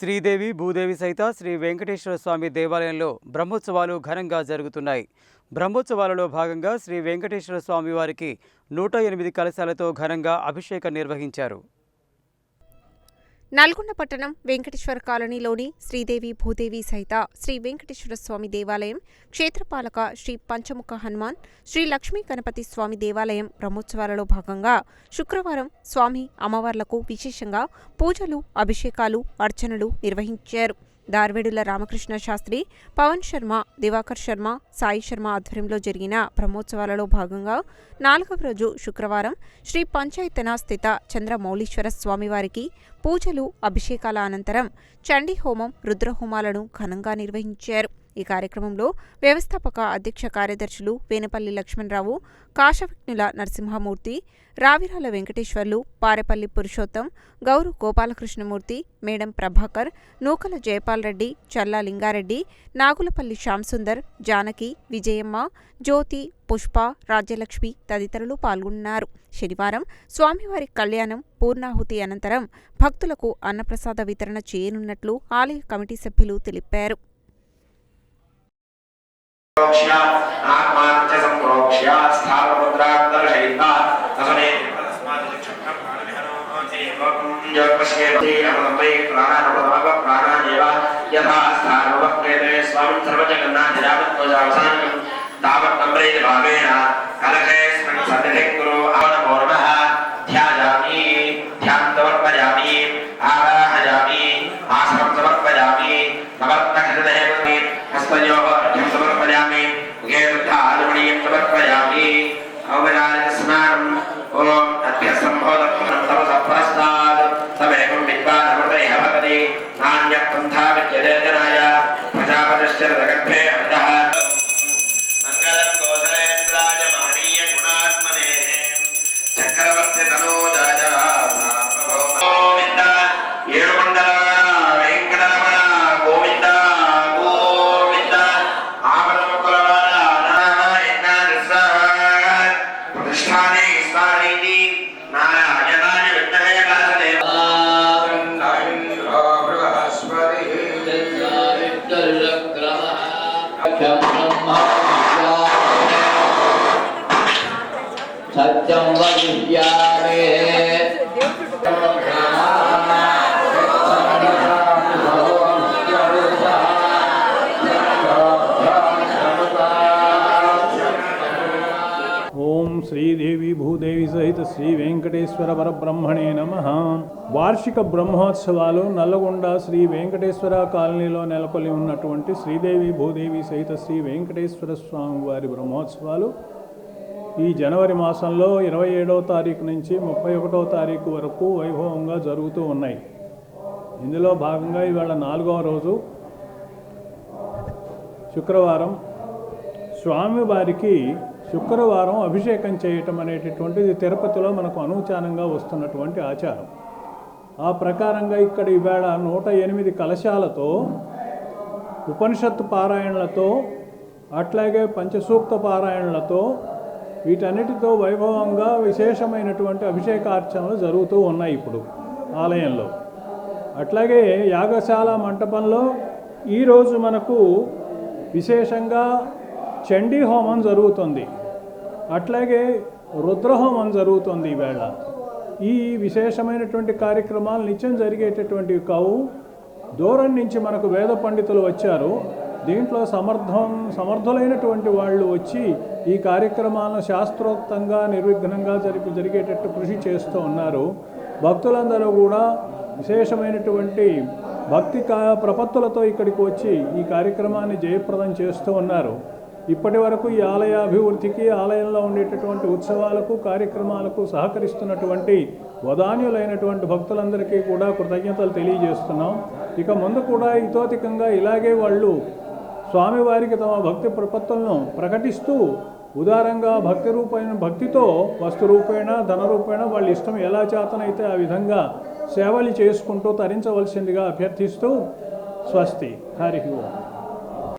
శ్రీదేవి భూదేవి సహిత శ్రీ వెంకటేశ్వర స్వామి దేవాలయంలో బ్రహ్మోత్సవాలు ఘనంగా జరుగుతున్నాయి. బ్రహ్మోత్సవాలలో భాగంగా శ్రీ వెంకటేశ్వర స్వామి వారికి 108 కలశాలతో ఘనంగా అభిషేకం నిర్వహించారు. నల్గొండ పట్టణం వెంకటేశ్వర కాలనీలోని శ్రీదేవి భూదేవి సహిత శ్రీ వెంకటేశ్వర స్వామి దేవాలయం, క్షేత్రపాలక శ్రీ పంచముఖ హనుమాన్, శ్రీ లక్ష్మీ గణపతి స్వామి దేవాలయం బ్రహ్మోత్సవాలలో భాగంగా శుక్రవారం స్వామి అమ్మవార్లకు విశేషంగా పూజలు, అభిషేకాలు, అర్చనలు నిర్వహించారు. దార్వేడుల రామకృష్ణ శాస్త్రి, పవన్ శర్మ, దివాకర్ శర్మ, సాయి శర్మ ఆధ్వర్యంలో జరిగిన బ్రహ్మోత్సవాలలో భాగంగా 4వ రోజు శుక్రవారం శ్రీ పంచాయతన స్థిత చంద్రమౌళీశ్వర స్వామివారికి పూజలు, అభిషేకాల అనంతరం చండీ హోమం, రుద్రహోమాలను ఘనంగా నిర్వహించారు. ఈ కార్యక్రమంలో వ్యవస్థాపక అధ్యక్ష కార్యదర్శులు వేనపల్లి లక్ష్మణరావు, కాశవిఘ్నుల నరసింహమూర్తి, రావిరాల వెంకటేశ్వర్లు, పారెపల్లి పురుషోత్తం, గౌరు గోపాలకృష్ణమూర్తి, మేడం ప్రభాకర్, నూకల జయపాల్ రెడ్డి, చల్లా లింగారెడ్డి, నాగులపల్లి శ్యాంసుందర్, జానకి, విజయమ్మ, జ్యోతి, పుష్ప, రాజ్యలక్ష్మి తదితరులు పాల్గొన్నారు. శనివారం స్వామివారి కళ్యాణం, పూర్ణాహుతి అనంతరం భక్తులకు అన్నప్రసాద వితరణ చేయనున్నట్లు ఆలయ కమిటీ సభ్యులు తెలిపారు. सत्यं वदिष्यामि ఓం శ్రీదేవి భూదేవి సహిత శ్రీ వెంకటేశ్వర పరబ్రహ్మణే నమః. వార్షిక బ్రహ్మోత్సవాలు నల్లగొండ శ్రీ వెంకటేశ్వర కాలనీలో నెలకొల్లి ఉన్నటువంటి శ్రీదేవి భూదేవి సహిత శ్రీ వెంకటేశ్వర స్వామి వారి బ్రహ్మోత్సవాలు ఈ జనవరి మాసంలో 27వ తారీఖు నుంచి 31వ తారీఖు వరకు వైభవంగా జరుగుతూ ఉన్నాయి. ఇందులో భాగంగా ఇవాళ 4వ రోజు శుక్రవారం స్వామివారికి శుక్రవారం అభిషేకం చేయటం అనేటటువంటిది తిరుపతిలో మనకు అనూచానంగా వస్తున్నటువంటి ఆచారం. ఆ ప్రకారంగా ఇక్కడ ఇవాళ 108 కలశాలతో, ఉపనిషత్తు పారాయణలతో, అట్లాగే పంచసూక్త పారాయణలతో, వీటన్నిటితో వైభవంగా విశేషమైనటువంటి అభిషేకార్చనలు జరుగుతూ ఉన్నాయి ఇప్పుడు ఆలయంలో. అట్లాగే యాగశాల మంటపంలో ఈరోజు మనకు విశేషంగా చండీ హోమం జరుగుతుంది, అట్లాగే రుద్రహోమం జరుగుతుంది. ఈవేళ ఈ విశేషమైనటువంటి కార్యక్రమాలు నిత్యం జరిగేటటువంటివి కావు. దూరం నుంచి మనకు వేద పండితులు వచ్చారు. దీంట్లో సమర్థులైనటువంటి వాళ్ళు వచ్చి ఈ కార్యక్రమాలను శాస్త్రోక్తంగా నిర్విఘ్నంగా జరిగేటట్టు కృషి చేస్తూ ఉన్నారు. భక్తులందరూ కూడా విశేషమైనటువంటి భక్తి ప్రపత్తులతో ఇక్కడికి వచ్చి ఈ కార్యక్రమాన్ని జయప్రదం చేస్తూ ఉన్నారు. ఇప్పటి వరకు ఈ ఆలయ అభివృద్ధికి, ఆలయంలో ఉండేటటువంటి ఉత్సవాలకు, కార్యక్రమాలకు సహకరిస్తున్నటువంటి వదాన్యులైనటువంటి భక్తులందరికీ కూడా కృతజ్ఞతలు తెలియజేస్తున్నాం. ఇక ముందు కూడా ఇతోధికంగా ఇలాగే వాళ్ళు స్వామివారికి తమ భక్తి ప్రపత్తులను ప్రకటిస్తూ ఉదారంగా భక్తితో వస్తు రూపేణ, ధన రూపేణ వాళ్ళ ఇష్టం ఎలా చేతనైతే ఆ విధంగా సేవలు చేసుకుంటూ తరించవలసిందిగా అభ్యర్థిస్తూ స్వస్తి. హరి ఓం.